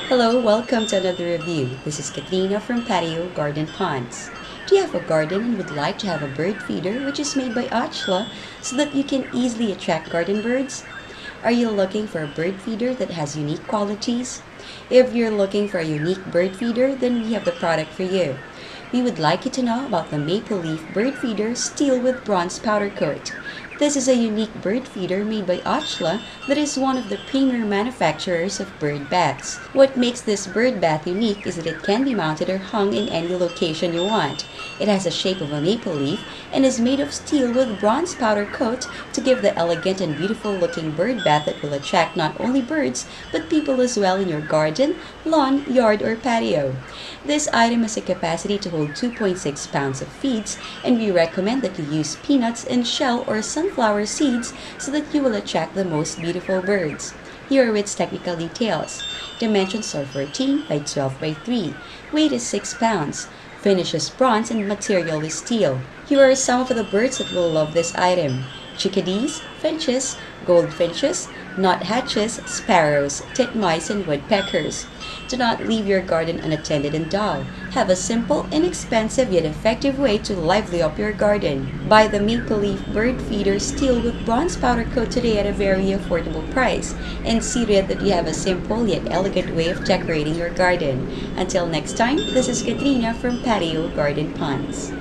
Hello, welcome to another review. This is Katrina from Patio Garden Ponds. Do you have a garden and would like to have a bird feeder which is made by Ochla so that you can easily attract garden birds? Are you looking for a bird feeder that has unique qualities? If you're looking for a unique bird feeder, then we have the product for you. We would like you to know about the Maple Leaf Bird Feeder Steel with Bronze Powder Coat. This is a unique bird feeder made by Ochla that is one of the premier manufacturers of bird baths. What makes this bird bath unique is that it can be mounted or hung in any location you want. It has the shape of a maple leaf and is made of steel with bronze powder coat to give the elegant and beautiful looking bird bath that will attract not only birds but people as well in your garden, lawn, yard, or patio. This item has a capacity to hold 2.6 pounds of feeds, and we recommend that you use peanuts and shell or sunflower seeds so that you will attract the most beautiful birds. Here are its technical details. Dimensions are 14 by 12 by 3. Weight is 6 pounds. Finish is bronze and material is steel. Here are some of the birds that will love this item: chickadees, finches, goldfinches, nuthatches, sparrows, titmice, and woodpeckers. Do not leave your garden unattended and dull. Have a simple, inexpensive, yet effective way to lively up your garden. Buy the Maple Leaf Bird Feeder Steel with Bronze Powder Coat today at a very affordable price, and see to it that you have a simple yet elegant way of decorating your garden. Until next time, this is Katrina from Patio Garden Ponds.